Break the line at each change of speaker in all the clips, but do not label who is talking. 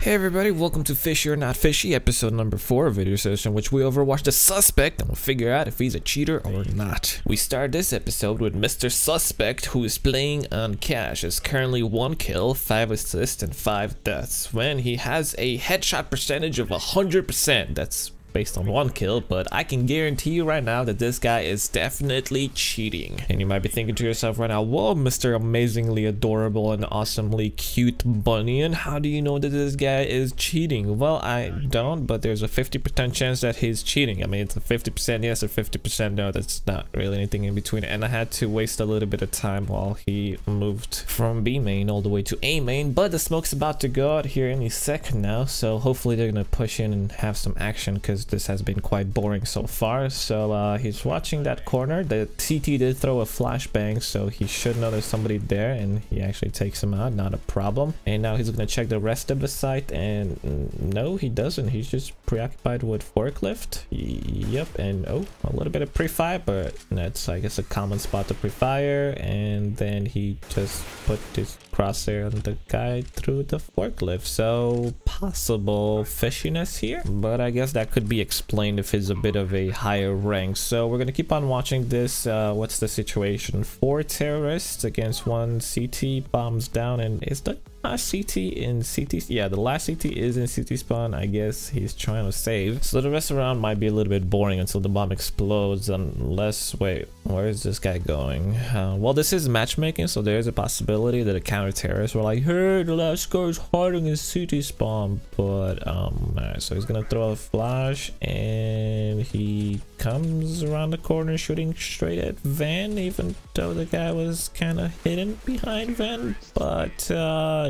Hey everybody, welcome to Fishy or Not Fishy, episode number 4, a video session in which we overwatch the suspect and we'll figure out if he's a cheater or not. We start this episode with Mr. Suspect, who is playing on cash. Is currently 1 kill, 5 assists, and 5 deaths, when he has a headshot percentage of 100%. That's based on 1 kill, but I can guarantee you right now that this guy is definitely cheating. And you might be thinking to yourself right now, whoa, Mr. amazingly adorable and awesomely cute Bunyun, how do you know that this guy is cheating? Well, I don't, but there's a 50% chance that he's cheating. I mean, it's a 50% yes or 50% no. That's not really anything in between. And I had to waste a little bit of time while he moved from B main all the way to A main, but the smoke's about to go out here any second now, so hopefully they're gonna push in and have some action, because this has been quite boring so far. So he's watching that corner. The CT did throw a flashbang, so he should know there's somebody there, and he actually takes him out, not a problem. And now he's gonna check the rest of the site, and no, he doesn't. He's just preoccupied with forklift. Yep. And oh, a little bit of pre-fire, but that's, I guess, a common spot to pre-fire. And then he just put his crosshair on the guy through the forklift, so possible fishiness here, but I guess that could be explained if he's a bit of a higher rank. So we're gonna keep on watching this. What's the situation? 4 terrorists against 1 CT. Bombs down, and is the last CT in CT? Yeah, the last CT is in CT spawn. I guess he's trying to save, so the rest around might be a little bit boring until the bomb explodes, unless, wait, where is this guy going? Well, this is matchmaking, so there's a possibility that a counter-terrorist were like, hey, the last guy's hiding in CT spawn. But alright, so he's gonna throw a flash, and he comes around the corner shooting straight at Van, even though the guy was kind of hidden behind Van. But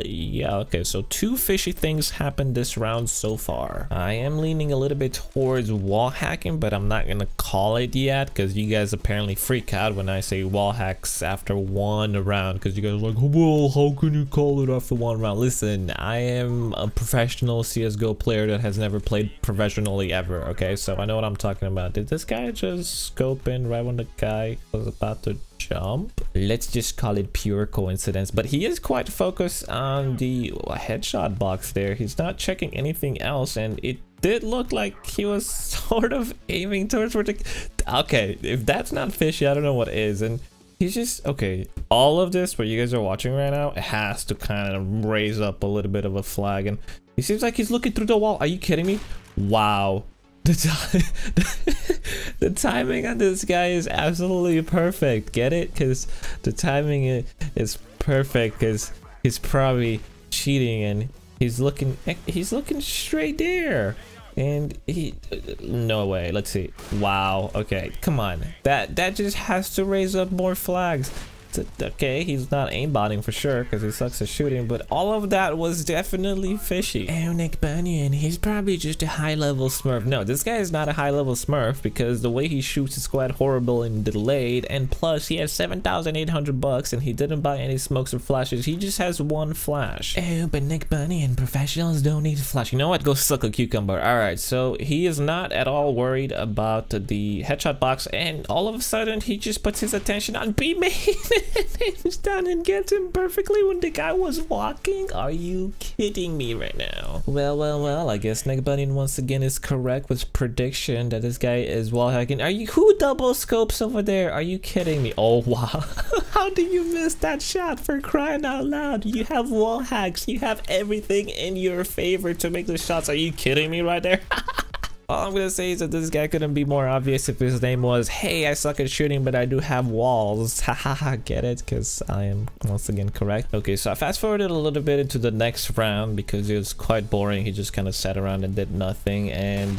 yeah, okay, so 2 fishy things happened this round so far. I am leaning a little bit towards wall hacking, but I'm not gonna call it yet, because you guys apparently freak out when I say wall hacks after 1 round, because you guys are like, well, how can you call it after 1 round? Listen, I am a professional CSGO player that has never played professionally ever, okay? So I know what I'm talking about. Did this guy just scope in right when the guy was about to jump? Let's just call it pure coincidence, but he is quite focused on the headshot box there. He's not checking anything else, and it did look like he was sort of aiming towards where the... Okay, if that's not fishy, I don't know what is. And he's just, okay, all of this what you guys are watching right now, it has to kind of raise up a little bit of a flag, and he seems like he's looking through the wall. Are you kidding me? Wow. The timing on this guy is absolutely perfect. Get it? Because the timing is perfect, because he's probably cheating, and he's looking straight there, and he, no way. Let's see. Wow. Okay, come on, that just has to raise up more flags. Okay, he's not aimbotting for sure, because he sucks at shooting, but all of that was definitely fishy. Oh, Nick Bunyun, he's probably just a high-level smurf. No, this guy is not a high-level smurf, because the way he shoots is quite horrible and delayed, and plus he has 7,800 bucks, and he didn't buy any smokes or flashes. He just has 1 flash. Oh, but Nick Bunyun, professionals don't need a flash. You know what? Go suck a cucumber. Alright, so he is not at all worried about the headshot box, and all of a sudden he just puts his attention on B main. Aims down and gets him perfectly when the guy was walking. Are you kidding me right now? Well, I guess Nick Bunyun once again is correct with prediction that this guy is wall hacking. Who double scopes over there? Are you kidding me? Oh wow. How do you miss that shot, for crying out loud? You have wall hacks, you have everything in your favor to make the shots. Are you kidding me right there? All I'm gonna say is that this guy couldn't be more obvious if his name was, hey, I suck at shooting, but I do have walls. Haha, get it? Because I am once again correct. Okay, so I fast forwarded a little bit into the next round because it was quite boring. He just kind of sat around and did nothing, and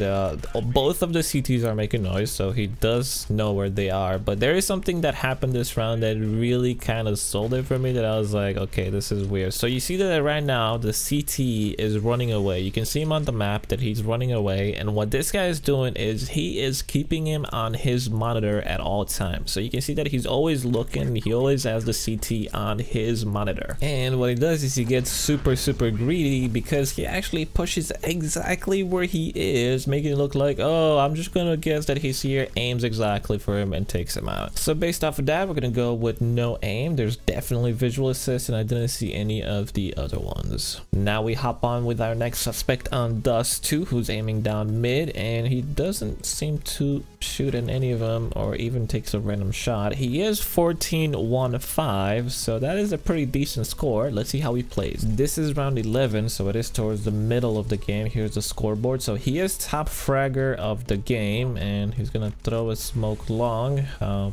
both of the CTs are making noise, so he does know where they are. But there is something that happened this round that really kind of sold it for me, that I was like, okay, this is weird. So you see that right now the CT is running away. You can see him on the map that he's running away, and what this this guy is doing is he is keeping him on his monitor at all times. So you can see that he's always looking, he always has the CT on his monitor. And what he does is he gets super greedy because he actually pushes exactly where he is, making it look like, oh, I'm just gonna guess that he's here, aims exactly for him and takes him out. So based off of that, we're gonna go with no aim. There's definitely visual assist, and I didn't see any of the other ones. Now we hop on with our next suspect on Dust 2, who's aiming down mid, and he doesn't seem to shoot at any of them or even takes a random shot. He is 14-1-5, so that is a pretty decent score. Let's see how he plays. This is round 11, so it is towards the middle of the game. Here's the scoreboard. So he is top fragger of the game, and he's gonna throw a smoke long.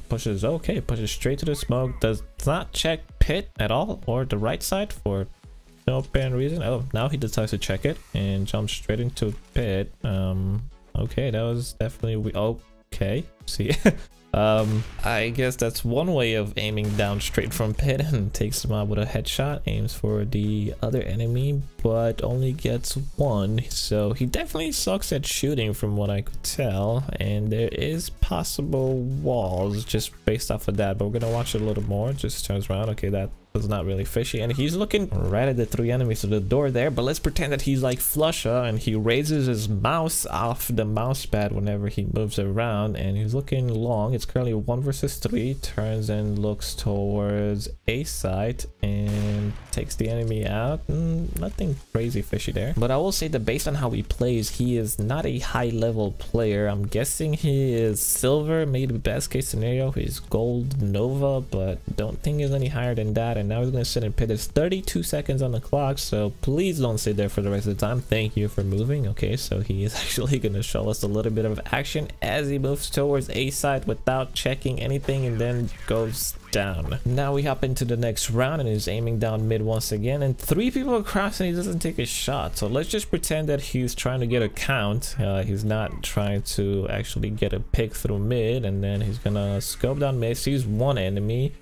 Pushes straight to the smoke. Does not check pit at all or the right side for no apparent reason. Oh, now he decides to check it and jumps straight into pit. Okay, that was definitely okay. See, I guess that's one way of aiming down straight from pit and takes him out with a headshot. Aims for the other enemy, but only gets one. So he definitely sucks at shooting from what I could tell. And there is possible walls just based off of that, but we're gonna watch it a little more. Just turns around. Okay, that was not really fishy, and he's looking right at the three enemies to the door there. But let's pretend that he's like Flusha, and he raises his mouse off the mouse pad whenever he moves around, and he's looking long. It's currently 1 versus 3. Turns and looks towards A site and takes the enemy out. Nothing crazy fishy there, but I will say that based on how he plays, he is not a high level player. I'm guessing he is silver, maybe best case scenario he's gold Nova, but don't think he's any higher than that. And now he's going to sit in pit. There's 32 seconds on the clock, so please don't sit there for the rest of the time. Thank you for moving. Okay, so he is actually going to show us a little bit of action as he moves towards A side without checking anything and then goes down. Now we hop into the next round, and he's aiming down mid once again, and 3 people across and he doesn't take a shot. So let's just pretend that he's trying to get a count. He's not trying to actually get a pick through mid, and then he's gonna scope down mid, sees one enemy,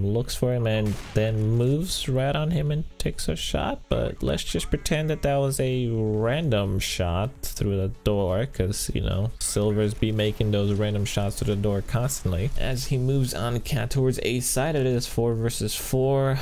looks for him and then moves right on him and takes a shot. But let's just pretend that that was a random shot through the door, because you know silvers be making those random shots to the door constantly. As he moves on cat towards A side, it is 4 versus 4.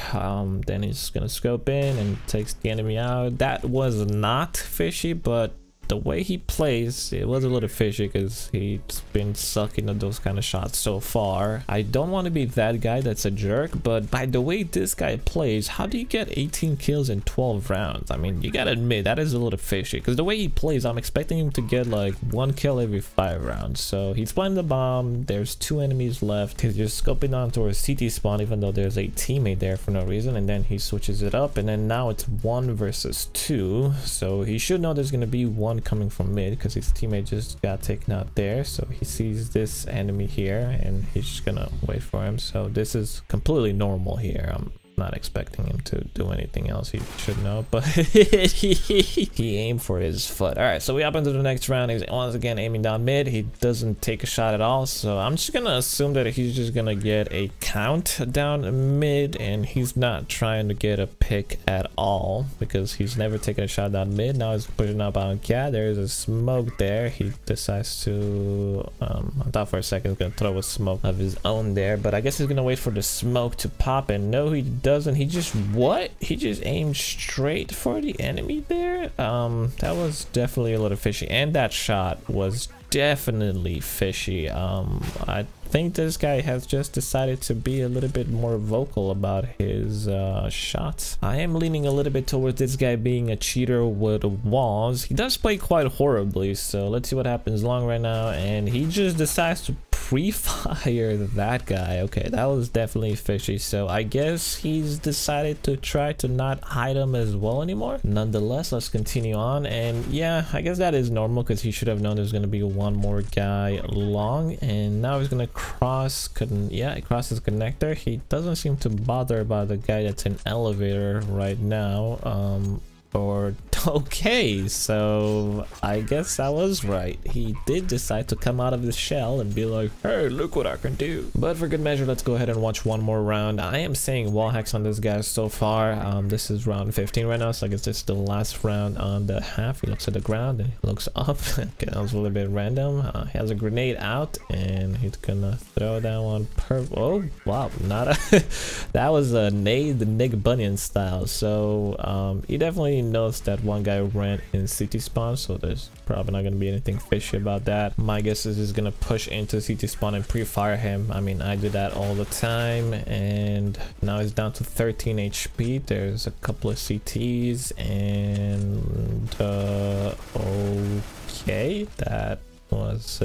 Then he's gonna scope in and takes the enemy out. That was not fishy, but the way he plays, it was a little fishy because he's been sucking at those kind of shots so far. I don't want to be that guy that's a jerk, but by the way this guy plays, how do you get 18 kills in 12 rounds? I mean, you gotta admit that is a little fishy, because the way he plays, I'm expecting him to get like 1 kill every 5 rounds. So he's playing the bomb, there's 2 enemies left, he's just scoping on towards CT spawn even though there's a teammate there for no reason, and then he switches it up, and then now it's 1 versus 2. So he should know there's gonna be one coming from mid because his teammate just got taken out there. So he sees this enemy here and he's just gonna wait for him. So this is completely normal here. I'm not expecting him to do anything else. He should know, but he aimed for his foot. All right, so we hop into the next round. He's once again aiming down mid. He doesn't take a shot at all, so I'm just gonna assume that he's just gonna get a count down mid, and he's not trying to get a pick at all because he's never taken a shot down mid. Now he's pushing up on cat. There's a smoke there. He decides to I thought for a second he's gonna throw a smoke of his own there, but I guess he's gonna wait for the smoke to pop, and no, he doesn't. He just he just aimed straight for the enemy there. That was definitely a little fishy, and that shot was definitely fishy. I think this guy has just decided to be a little bit more vocal about his shots. I am leaning a little bit towards this guy being a cheater with walls. He does play quite horribly, so let's see what happens long right now, and he just decides to pre-fire that guy. Okay, that was definitely fishy, so I guess he's decided to try to not hide him as well anymore. Nonetheless, let's continue on, and yeah, I guess that is normal because he should have known there's gonna be one more guy long, and now he's gonna cross his connector. He doesn't seem to bother about the guy that's in elevator right now, or Okay, so I guess I was right. He did decide to come out of his shell and be like, hey, look what I can do. But for good measure, let's go ahead and watch one more round. I am seeing wall hacks on this guy so far. This is round 15 right now, so I guess this is the last round on the half. He looks at the ground and he looks up. Okay, that was a little bit random. He has a grenade out and he's gonna throw that one oh wow, not a that was a nade the Nick Bunyun style. So he definitely knows that one guy ran in CT spawn, so there's probably not gonna be anything fishy about that. My guess is he's gonna push into CT spawn and pre-fire him. I mean, I do that all the time, and now he's down to 13 HP. There's a couple of CTs, and okay, that was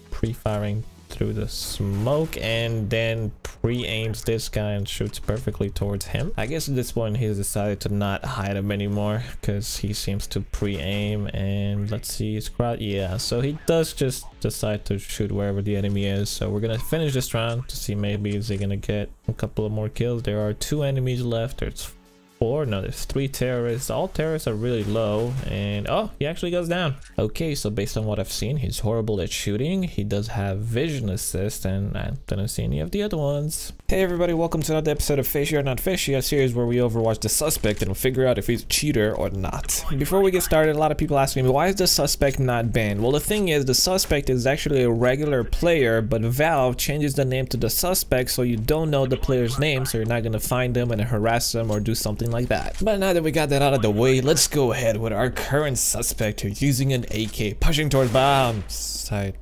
pre-firing through the smoke, and then pre-aims this guy and shoots perfectly towards him. I guess at this point he's decided to not hide him anymore because he seems to pre-aim. And let's see his crowd. Yeah, so he does just decide to shoot wherever the enemy is. So we're gonna finish this round to see maybe is he gonna get a couple of more kills. There are 2 enemies left. There's 4, no, there's 3 terrorists. All terrorists are really low, and oh, he actually goes down. Okay, so based on what I've seen, he's horrible at shooting. He does have vision assist, and I didn't see any of the other ones. Hey everybody, welcome to another episode of Fishy or Not Fishy, a series where we overwatch the suspect and we'll figure out if he's a cheater or not. Before we get started, a lot of people asking me, why is the suspect not banned? Well, the thing is, the suspect is actually a regular player, but Valve changes the name to the suspect so you don't know the player's name, so you're not gonna find them and harass them or do something like that. But now that we got that out of the way, let's go ahead with our current suspect who's using an AK, pushing towards bomb side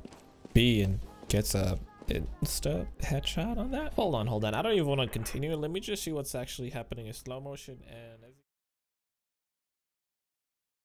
B, and gets a insta headshot on that. Hold on, I don't even want to continue. Let me just see what's actually happening in slow motion. And